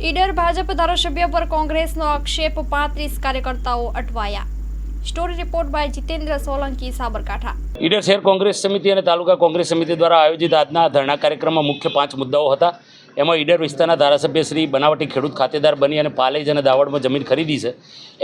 ઈડર ભાજપ ધારાસભ્ય પર કોંગ્રેસનો આક્ષેપ, 35 કાર્યકર્તાઓ અટવાયા। Story report by Jitendra Solanki, Sabarkantha. Idar શહેર કોંગ્રેસ સમિતિ અને તાલુકા કોંગ્રેસ સમિતિ દ્વારા આયોજિત આજના ધરણા કાર્યક્રમમાં મુખ્ય 5 મુદ્દાઓ હતા। એમાં ઈડર વિસ્તારના ધારાસભ્ય શ્રી બનાવટી ખેડૂત ખાતેદાર બની અને પાલેજ અને દાવડમાં જમીન ખરીદી છે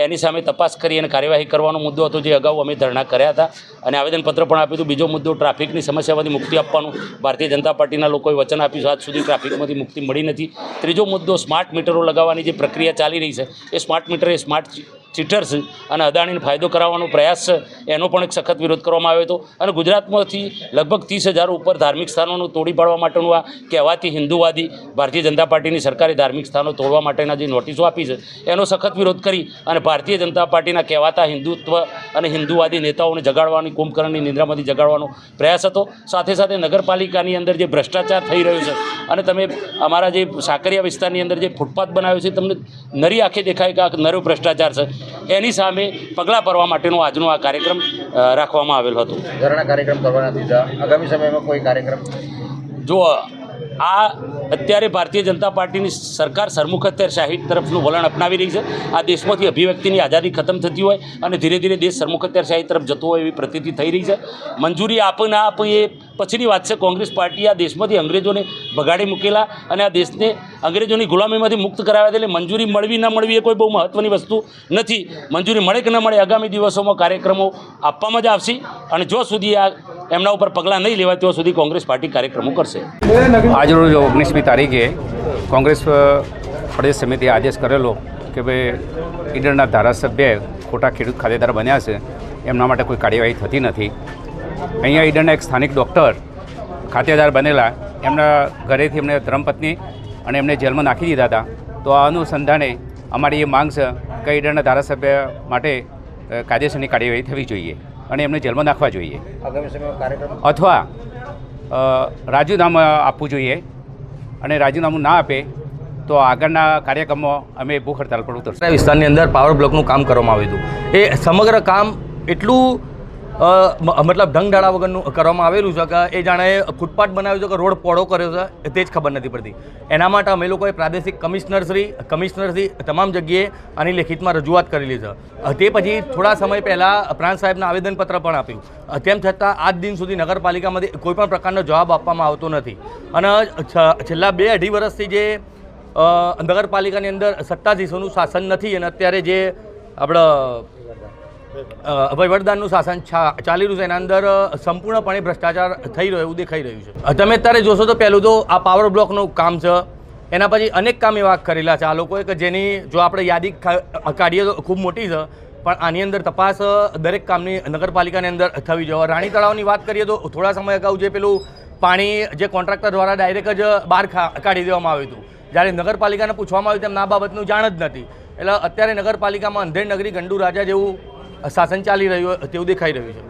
એની સામે તપાસ કરી અને કાર્યવાહી કરવાનો મુદ્દો હતો, જે અગાઉ અમે ધરણા કર્યા હતા અને આવેદનપત્ર પણ આપ્યું હતું। બીજો મુદ્દો ટ્રાફિકની સમસ્યામાંથી મુક્તિ આપવાનું ભારતીય જનતા પાર્ટીના લોકોએ વચન આપ્યું છે, આજ સુધી ટ્રાફિકમાંથી મુક્તિ મળી નથી। ત્રીજો મુદ્દો સ્માર્ટ મીટરો લગાવવાની જે પ્રક્રિયા ચાલી રહી છે એ સ્માર્ટ મીટર એ સ્માર્ટ ચીટર્સ અને અદાણીને ફાયદો કરાવવાનો પ્રયાસ છે, એનો પણ એક સખત વિરોધ કરવામાં આવ્યો હતો। અને ગુજરાતમાંથી લગભગ 30,000 ઉપર ધાર્મિક સ્થાનોનું તોડી પાડવા માટેનું આ કહેવાતી હિન્દુવાદી ભારતીય જનતા પાર્ટીની સરકારે ધાર્મિક સ્થાનો તોડવા માટેના જે નોટિસો આપી છે એનો સખત વિરોધ કરી અને ભારતીય જનતા પાર્ટીના કહેવાતા હિન્દુત્વ અને હિન્દુવાદી નેતાઓને જગાડવાની, કુંભકર્ણની નિંદ્રામાંથી જગાડવાનો પ્રયાસ હતો। સાથે સાથે નગરપાલિકાની અંદર જે ભ્રષ્ટાચાર થઈ રહ્યો છે અને તમે અમારા જે સાકરિયા વિસ્તારની અંદર જે ફૂટપાથ બનાવ્યો છે, તમને નરી આંખે દેખાય કે આ નરો ભ્રષ્ટાચાર છે, એની સામે પગલાં ભરવા માટેનો આજનો આ કાર્યક્રમ રાખવામાં આવેલ હતો। ધરણા કાર્યક્રમ કરવાના દીધા, આગામી સમયમાં કોઈ કાર્યક્રમ? જો આ અત્યારે ભારતીય જનતા પાર્ટીની સરકાર સરમુખત્યારશાહી તરફનું વલણ અપનાવી રહી છે। આ દેશમાંથી અભિવ્યક્તિની આઝાદી ખતમ થતી હોય અને ધીરે ધીરે દેશ સરમુખત્યારશાહી તરફ જતો હોય એવી પ્રતીતિ થઈ રહી છે। મંજૂરી આપે ના આપે એ પછીની વાત છે। કોંગ્રેસ પાર્ટી આ દેશમાંથી અંગ્રેજોને ભગાડી મૂકેલા અને આ દેશને અંગ્રેજોની ગુલામીમાંથી મુક્ત કરાવ્યા, એટલે મંજૂરી મળવી ના મળવી એ કોઈ બહુ મહત્ત્વની વસ્તુ નથી। મંજૂરી મળે કે ન મળે, આગામી દિવસોમાં કાર્યક્રમો આપવામાં જ આવશે અને જો સુધી આ એમના ઉપર પગલાં નહીં લેવાય ત્યાં સુધી કોંગ્રેસ પાર્ટી કાર્યક્રમો કરશે। આજરોજ 19મી તારીખે કોંગ્રેસ પ્રદેશ સમિતિએ આદેશ કરેલો કે ભાઈ ઈડરના ધારાસભ્ય ખોટા ખેડૂત ખાતેદાર બન્યા છે, એમના માટે કોઈ કાર્યવાહી થતી નથી। અહીંયા ઈડરના એક સ્થાનિક ડૉક્ટર ખાતેદાર બનેલા, એમના ઘરેથી એમને ધર્મપત્ની અને એમને જેલમાં નાખી દીધા હતા। તો આ અનુસંધાને અમારી એ માંગ છે કે ઈડરના ધારાસભ્ય માટે કાયદેસરની કાર્યવાહી થવી જોઈએ અને એમને જેલમાં નાખવા જોઈએ આગામી સમયમાં કાર્યક્રમ અથવા રાજીનામું આપવું જોઈએ, અને રાજીનામું ના આપે તો આગળના કાર્યક્રમમાં અમે ભૂખ હડતાલ પર ઉતરશું। વિસ્તારની અંદર પાવર બ્લોકનું કામ કરવામાં આવ્યું હતું। એ સમગ્ર કામ એટલું મતલબ ઢંગઢાળા વગરનું કરવામાં આવેલું છે કે એ જાણે ફૂટપાથ બનાવ્યું છે કે રોડ પહોળો કર્યો છે તે જ ખબર નથી પડતી। એના માટે અમે લોકોએ પ્રાદેશિક કમિશનરશ્રી તમામ જગ્યાએ આની લેખિતમાં રજૂઆત કરેલી છે। તે પછી થોડા સમય પહેલાં પ્રાંત સાહેબના આવેદનપત્ર પણ આપ્યું, તેમ છતાં આજ દિન સુધી નગરપાલિકામાંથી કોઈપણ પ્રકારનો જવાબ આપવામાં આવતો નથી। અને છેલ્લા 2-2.5 વર્ષથી જે નગરપાલિકાની અંદર સત્તાધીશોનું શાસન નથી અને અત્યારે જે આપણે વહીવટદારનું શાસન ચાલી રહ્યું છે, એના અંદર સંપૂર્ણપણે ભ્રષ્ટાચાર થઈ રહ્યો એવું દેખાઈ રહ્યું છે। તમે અત્યારે જોશો તો પહેલું તો આ પાવર બ્લોકનું કામ છે, એના પછી અનેક કામ એવા કરેલા છે આ લોકોએ કે જેની જો આપણે યાદી કાઢીએ તો ખૂબ મોટી છે, પણ આની અંદર તપાસ દરેક કામની નગરપાલિકાની અંદર થવી જોઈએ। રાણી તળાવની વાત કરીએ તો થોડા સમય અગાઉ જે પેલું પાણી જે કોન્ટ્રાક્ટર દ્વારા ડાયરેક્ટ જ બહાર કાઢી દેવામાં આવ્યું હતું, જ્યારે નગરપાલિકાને પૂછવામાં આવ્યું તેમ આ બાબતનું જાણ જ નથી। એટલે અત્યારે નગરપાલિકામાં અંધેર નગરી ગંડુ રાજા જેવું શાસન ચાલી રહ્યું તેવું દેખાઈ રહ્યું છે।